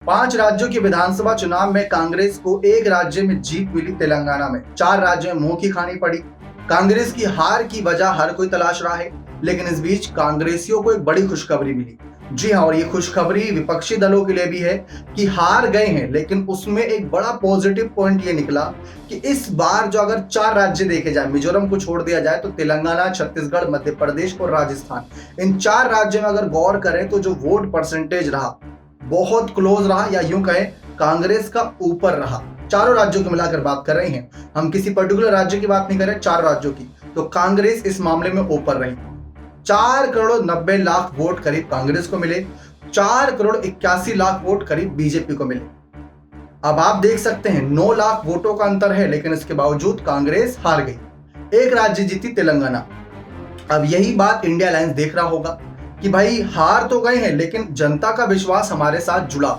5 राज्यों के विधानसभा चुनाव में कांग्रेस को एक राज्य में जीत मिली, तेलंगाना में 4 राज्यों में मुंह की खानी पड़ी। कांग्रेस की हार की वजह हर कोई तलाश रहा है, लेकिन इस बीच कांग्रेसियों को एक बड़ी खुशखबरी मिली। जी हाँ, और ये खुशखबरी विपक्षी दलों के लिए भी है कि हार गए हैं, लेकिन उसमें एक बड़ा पॉजिटिव पॉइंट ये निकला कि इस बार जो अगर 4 राज्य देखे जाए, मिजोरम को छोड़ दिया जाए, तो तेलंगाना, छत्तीसगढ़, मध्य प्रदेश और राजस्थान, इन 4 राज्यों में अगर गौर करें तो जो वोट परसेंटेज रहा बहुत क्लोज रहा, या यूं कहें कांग्रेस का ऊपर रहा। चारों राज्यों को मिलाकर बात कर रहे हैं हम, किसी पर्टिकुलर राज्य की बात नहीं कर रहे, 4 राज्यों की। तो कांग्रेस इस मामले में ऊपर रही। 4 करोड़ 90 लाख वोट करीब कांग्रेस को मिले, 4 करोड़ 81 लाख वोट करीब बीजेपी को मिले। अब आप देख सकते हैं 9 लाख वोटों का अंतर है, लेकिन इसके बावजूद कांग्रेस हार गई। एक राज्य जीती, तेलंगाना। अब यही बात इंडिया अलायंस देख रहा होगा कि भाई हार तो गए हैं, लेकिन जनता का विश्वास हमारे साथ जुड़ा।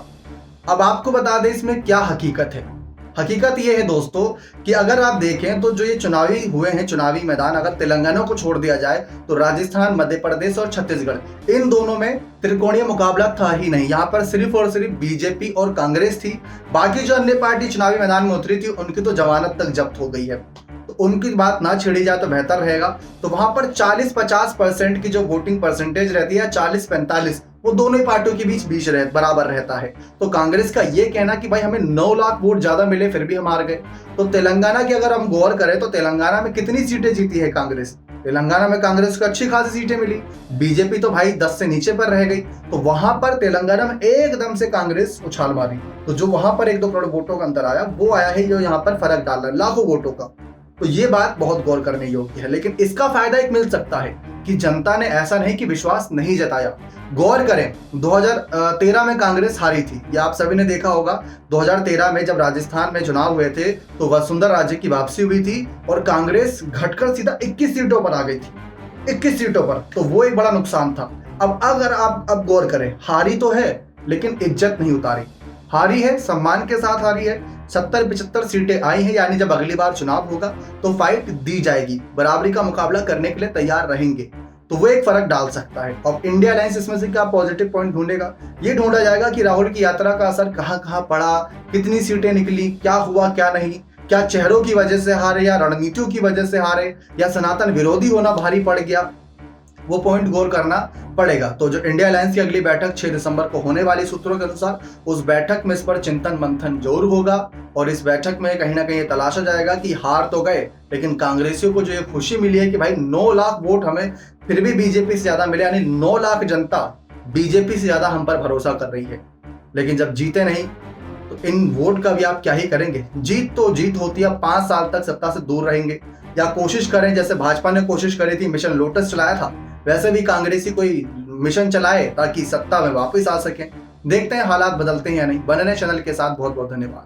अब आपको बता दें इसमें क्या हकीकत है। हकीकत ये है दोस्तों कि अगर आप देखें तो जो ये चुनावी हुए हैं, चुनावी मैदान, अगर तेलंगाना को छोड़ दिया जाए तो राजस्थान, मध्य प्रदेश और छत्तीसगढ़, इन दोनों में त्रिकोणीय मुकाबला था ही नहीं। यहाँ पर सिर्फ और सिर्फ बीजेपी और कांग्रेस थी। बाकी जो अन्य पार्टी चुनावी मैदान में उतरी थी उनकी तो जमानत तक जब्त हो गई है, तो उनकी बात ना छेड़ी जाए तो बेहतर रहेगा। तो वहां पर 40-50% की जो वोटिंग परसेंटेज रहती है, 40-45, वो दोनों ही पार्टियों के बीच बराबर रहता है। तो कांग्रेस का ये कहना कि भाई हमें 9 लाख वोट ज्यादा मिले फिर भी हम हार गए। तो तेलंगाना की अगर हम गौर करें तो तेलंगाना में कितनी सीटें जीती है कांग्रेस? तेलंगाना में कांग्रेस को अच्छी खासी सीटें मिली। बीजेपी तो भाई 10 से नीचे पर रह गई। तो वहां पर तेलंगाना में एकदम से कांग्रेस उछाल मारी। तो जो वहां पर 1-2 करोड़ वोटों का अंतर आया, वो आया है जो यहाँ पर फर्क डाल रहा है, लाखों वोटों का। तो ये बात बहुत गौर करने योग्य है। लेकिन इसका फायदा एक मिल सकता है कि जनता ने ऐसा नहीं कि विश्वास नहीं जताया। गौर करें, 2013 में कांग्रेस हारी थी, ये आप सभी ने देखा होगा। 2013 में जब राजस्थान में चुनाव हुए थे तो वसुंधरा राजे की वापसी हुई थी और कांग्रेस घटकर सीधा 21 सीटों पर आ गई थी, 21 सीटों पर। तो वो एक बड़ा नुकसान था। अब अगर आप अब गौर करें, हारी तो है लेकिन इज्जत नहीं उतारी। हारी है, सम्मान के साथ हारी है। 70-75 सीटें आई हैं, यानी जब अगली बार चुनाव होगा तो फाइट दी जाएगी, बराबरी का मुकाबला करने के लिए तैयार रहेंगे। तो वो एक फर्क डाल सकता है। और इंडिया अलायंस इसमें से क्या पॉजिटिव पॉइंट ढूंढेगा, ये ढूंढा जाएगा कि राहुल की यात्रा का असर कहां कहां पड़ा, कितनी सीटें निकली, क्या हुआ क्या नहीं, क्या चेहरों की वजह से हारे या रणनीतियों की वजह से हारे, या सनातन विरोधी होना भारी पड़ गया। वो पॉइंट गौर करना पड़ेगा। तो जो इंडिया अलायंस की अगली बैठक 6 दिसंबर को होने वाली, सूत्रों के अनुसार उस बैठक में इस पर चिंतन मंथन जरूर होगा। और इस बैठक में कहीं ना कहीं तलाशा जाएगा कि हार तो गए, लेकिन कांग्रेसियों को जो ये खुशी मिली है कि भाई 9 लाख वोट हमें फिर भी बीजेपी से ज्यादा मिले, यानी 9 लाख जनता बीजेपी से ज्यादा हम पर भरोसा कर रही है। लेकिन जब जीते नहीं तो इन वोट का भी आप क्या ही करेंगे। जीत तो जीत होती है, 5 साल तक सत्ता से दूर रहेंगे या कोशिश करें, जैसे भाजपा ने कोशिश करी थी, मिशन लोटस चलाया था, वैसे भी कांग्रेसी कोई मिशन चलाए ताकि सत्ता में वापस आ सके। देखते हैं हालात बदलते हैं या नहीं। बने रहे चैनल के साथ। बहुत बहुत धन्यवाद।